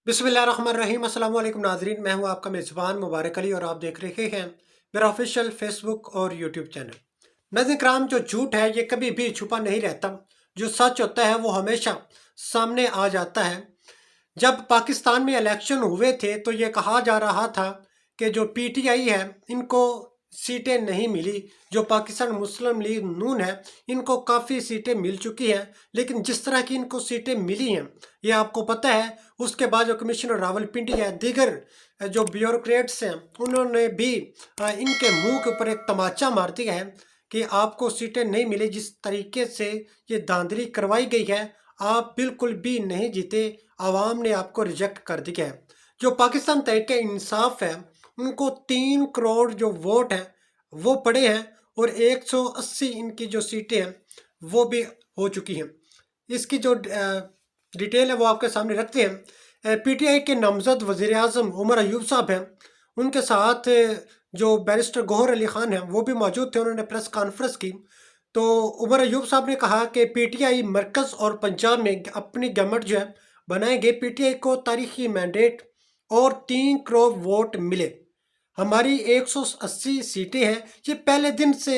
बिस्मिल्लाहिर्रहमानिर्रहीम। अस्सलाम वालेकुम नाजरीन, मैं हूं आपका मेज़बान मुबारक अली और आप देख रहे हैं मेरा ऑफिशियल फेसबुक और यूट्यूब चैनल। नाज़रीन कराम, जो झूठ है ये कभी भी छुपा नहीं रहता। जो सच होता है वो हमेशा सामने आ जाता है। जब पाकिस्तान में इलेक्शन हुए थे तो ये कहा जा रहा था कि जो पीटीआई है इनको सीटें नहीं मिली, जो पाकिस्तान मुस्लिम लीग नून है इनको काफ़ी सीटें मिल चुकी हैं। लेकिन जिस तरह की इनको सीटें मिली हैं ये आपको पता है। उसके बाद जो कमिश्नर रावलपिंडी है, दीगर जो ब्यूरोक्रेट्स हैं, उन्होंने भी इनके मुंह के ऊपर एक तमाचा मार दिया है कि आपको सीटें नहीं मिली। जिस तरीके से ये धांधली करवाई गई है, आप बिल्कुल भी नहीं जीते, आवाम ने आपको रिजेक्ट कर दिया है। जो पाकिस्तान तहरीक इंसाफ है उनको 3 करोड़ जो वोट हैं वो पड़े हैं और 180 इनकी जो सीटें हैं वो भी हो चुकी हैं। इसकी जो डिटेल है वो आपके सामने रखते हैं। पीटीआई के नामजद वज़ीर आज़म उमर अयूब साहब हैं, उनके साथ जो बैरिस्टर गौहर अली ख़ान हैं वो भी मौजूद थे। उन्होंने प्रेस कॉन्फ्रेंस की तो उमर अयूब साहब ने कहा कि पीटीआई मरकज़ और पंजाब में अपनी गवर्नमेंट जो है बनाएंगे। पीटीआई को तारीखी मैंडेट और 3 करोड़ वोट मिले। हमारी 180 सीटें हैं। ये पहले दिन से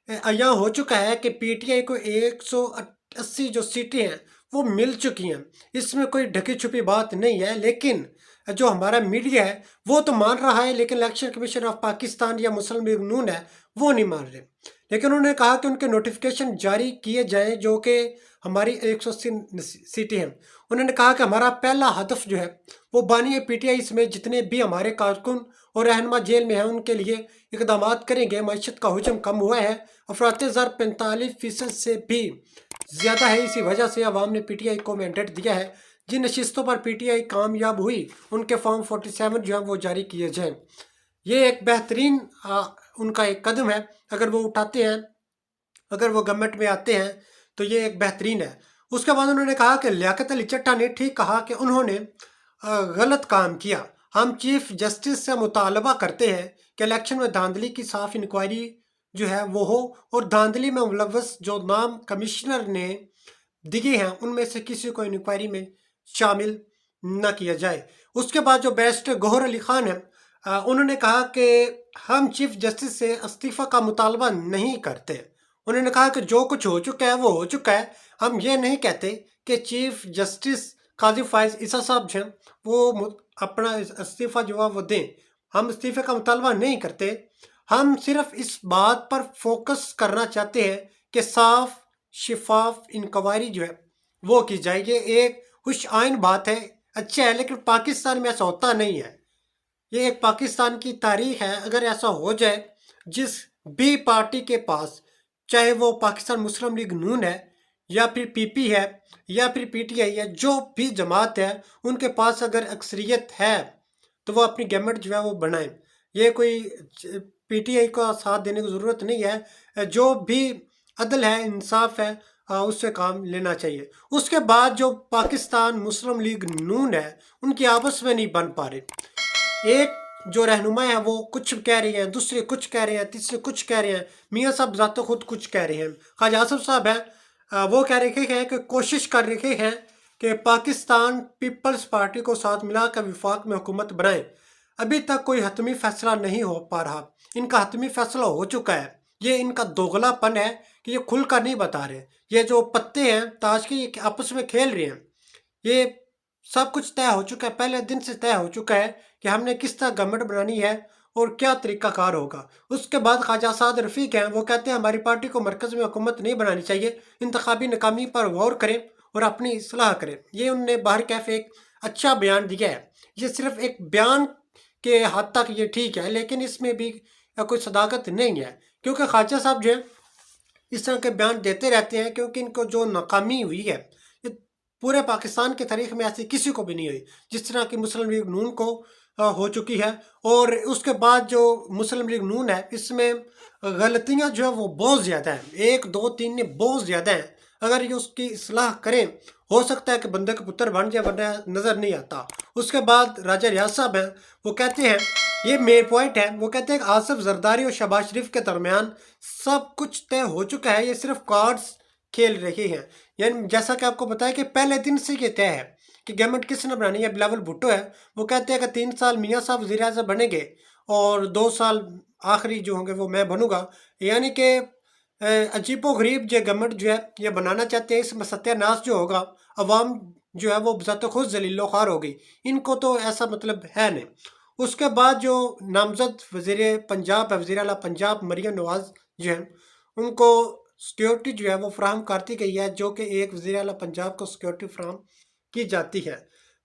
अयां हो चुका है कि पीटीआई को 180 जो सीटें हैं वो मिल चुकी हैं। इसमें कोई ढकी छुपी बात नहीं है। लेकिन जो हमारा मीडिया है वो तो मान रहा है, लेकिन इलेक्शन कमीशन ऑफ पाकिस्तान या मुस्लिम लीग नून है वो नहीं मान रहे। लेकिन उन्होंने कहा कि उनके नोटिफिकेशन जारी किए जाएं जो कि हमारी 180 सीटें हैं। उन्होंने कहा कि हमारा पहला हदफ जो है वो बानी पीटीआई समेत जितने भी हमारे कारकुन और रहनुमा जेल में हैं उनके लिए इकदाम करेंगे। मईशत का हुजम कम हुआ है, अफरात ज़र 45% से भी ज़्यादा है। इसी वजह से अवाम ने पीटीआई को मैंडेट दिया है। जिन नशिस्तों पर पीटीआई कामयाब हुई उनके फॉर्म 47 जो है वो जारी किए जाएँ। ये एक बेहतरीन उनका एक कदम है। अगर वो उठाते हैं, अगर वो गवर्नमेंट में आते हैं तो ये एक बेहतरीन है। उसके बाद उन्होंने कहा कि लियाकत अली चट्टा ने ठीक कहा कि उन्होंने गलत काम किया। हम चीफ जस्टिस से मुतालबा करते हैं कि इलेक्शन में धांधली की साफ इंक्वायरी जो है वो हो और धांधली में मुलव्वस जो नाम कमिश्नर ने दिए हैं उनमें से किसी को इंक्वायरी में शामिल न किया जाए। उसके बाद जो बैरिस्टर गौहर अली ख़ान है उन्होंने कहा कि हम चीफ जस्टिस से इस्तीफ़ा का मुतालबा नहीं करते। उन्होंने कहा कि जो कुछ हो चुका है वो हो चुका है। हम ये नहीं कहते कि चीफ जस्टिस काजी फायज ईसा साहब जो हैं वो अपना इस्तीफ़ा जो है वो दें। हम इस्तीफ़े का मुतालबा नहीं करते। हम सिर्फ इस बात पर फोकस करना चाहते हैं कि साफ शिफाफ इंक्वायरी जो है वो की जाए। ये एक खुश आइन बात है, अच्छा है, लेकिन पाकिस्तान में ऐसा होता नहीं है। ये एक पाकिस्तान की तारीख है। अगर ऐसा हो जाए, जिस भी पार्टी के पास, चाहे वो पाकिस्तान मुस्लिम लीग नून है या फिर पीपी है या फिर पीटीआई है, जो भी जमात है उनके पास अगर अक्सरियत है तो वो अपनी गवर्नमेंट जो है वो बनाए। ये कोई पीटीआई का साथ देने की ज़रूरत नहीं है। जो भी अदल है, इंसाफ है, उससे काम लेना चाहिए। उसके बाद जो पाकिस्तान मुस्लिम लीग नून है उनकी आपस में नहीं बन पा रहे। एक जो रहनुमा है वो कुछ कह रही हैं, दूसरे कुछ कह रहे हैं, तीसरे कुछ कह रहे हैं, मियाँ साहब ज़ातो खुद कुछ कह रहे हैं। ख्वाजा आसिफ साहब हैं, वो कह रहे हैं कि कोशिश कर रहे हैं कि पाकिस्तान पीपल्स पार्टी को साथ मिलाकर विफाक में हुकूमत बनाए। अभी तक कोई हतमी फैसला नहीं हो पा रहा। इनका हतमी फैसला हो चुका है। ये इनका दोगलापन है कि ये खुलकर नहीं बता रहे। ये जो पत्ते हैं ताश के, ये आपस में खेल रहे हैं। ये सब कुछ तय हो चुका है, पहले दिन से तय हो चुका है कि हमने किस तरह गवर्नमेंट बनानी है और क्या तरीक़ाकार होगा। उसके बाद ख्वाजा साद रफ़ीक हैं, वो कहते हैं हमारी पार्टी को मरकज़ में हुकूमत नहीं बनानी चाहिए, इंतखाबी नाकामी पर गौर करें और अपनी इस्लाह करें। ये उनने बाहर कैफ़े एक अच्छा बयान दिया है। ये सिर्फ एक बयान के हद तक ये ठीक है, लेकिन इसमें भी कोई सदाकत नहीं है, क्योंकि ख्वाजा साहब जो है इस तरह के बयान देते रहते हैं क्योंकि इनको जो नाकामी हुई है ये पूरे पाकिस्तान की तारीख में ऐसी किसी को भी नहीं हुई जिस तरह की मुस्लिम लीग नून को हो चुकी है। और उसके बाद जो मुस्लिम लीग नून है इसमें गलतियां जो है वो बहुत ज़्यादा हैं, 1 2 3 ने बहुत ज़्यादा हैं। अगर ये उसकी इस्लाह करें हो सकता है कि बंदे का पुत्र बन जाए, वरना नज़र नहीं आता। उसके बाद राजा रियाज साहब हैं, वो कहते हैं, ये मेन पॉइंट है, वो कहते हैं कि आसिफ जरदारी और शहबाज शरीफ के दरमियान सब कुछ तय हो चुका है, ये सिर्फ कार्ड्स खेल रहे हैं। यानी जैसा कि आपको बताया कि पहले दिन से ये तय है کہ گورنمنٹ کس نے بنانی ہے؟ بلاول بھٹو ہے، وہ کہتے ہیں کہ 3 سال میاں صاحب وزیر اعظم بنیں گے اور 2 سال آخری جو ہوں گے وہ میں بنوں گا، یعنی کہ عجیب و غریب جو گورنمنٹ جو ہے یہ بنانا چاہتے ہیں۔ اس میں ستیہ ناش جو ہوگا، عوام جو ہے وہ بذات خود ذلیل و خوار ہوگی، ان کو تو ایسا مطلب ہے نہیں۔ اس کے بعد جو نامزد وزیر پنجاب ہے، وزیر اعلیٰ پنجاب مریم نواز جو ہیں، ان کو سیکیورٹی جو ہے وہ فراہم کرتی گئی ہے، جو کہ ایک وزیر اعلیٰ پنجاب کو سیکیورٹی فراہم کی جاتی ہے۔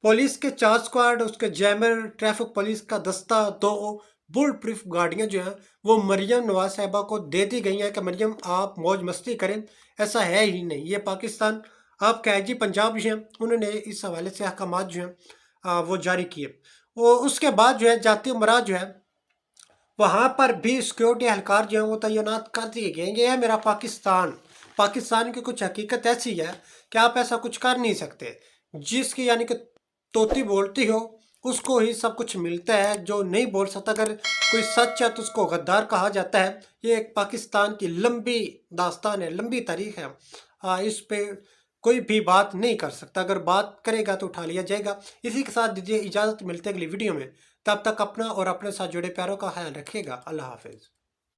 پولیس کے 4 اسکواڈ، اس کے جیمر، ٹریفک پولیس کا دستہ، 2 بلٹ پروف گاڑیاں جو ہیں وہ مریم نواز صاحبہ کو دے دی گئی ہیں کہ مریم آپ موج مستی کریں، ایسا ہے ہی نہیں۔ یہ پاکستان آپ کے آئی جی پنجاب جو ہیں انہوں نے اس حوالے سے احکامات جو ہیں وہ جاری کیے۔ اور اس کے بعد جو ہے جاتی امراء جو ہے وہاں پر بھی سیکیورٹی اہلکار جو ہیں وہ تعینات کر دیے گئے ہیں۔ یہ ہے میرا پاکستان۔ پاکستان کی کچھ حقیقت ایسی ہے کہ آپ ایسا کچھ کر نہیں سکتے، جس کی یعنی کہ طوطی بولتی ہو اس کو ہی سب کچھ ملتا ہے، جو نہیں بول سکتا اگر کوئی سچ ہے تو اس کو غدار کہا جاتا ہے۔ یہ ایک پاکستان کی لمبی داستان ہے، لمبی تاریخ ہے، اس پہ کوئی بھی بات نہیں کر سکتا، اگر بات کرے گا تو اٹھا لیا جائے گا۔ اسی کے ساتھ دیجیے اجازت، ملتے ہیں اگلی ویڈیو میں، تب تک اپنا اور اپنے ساتھ جڑے پیاروں کا خیال رکھیے گا۔ اللہ حافظ۔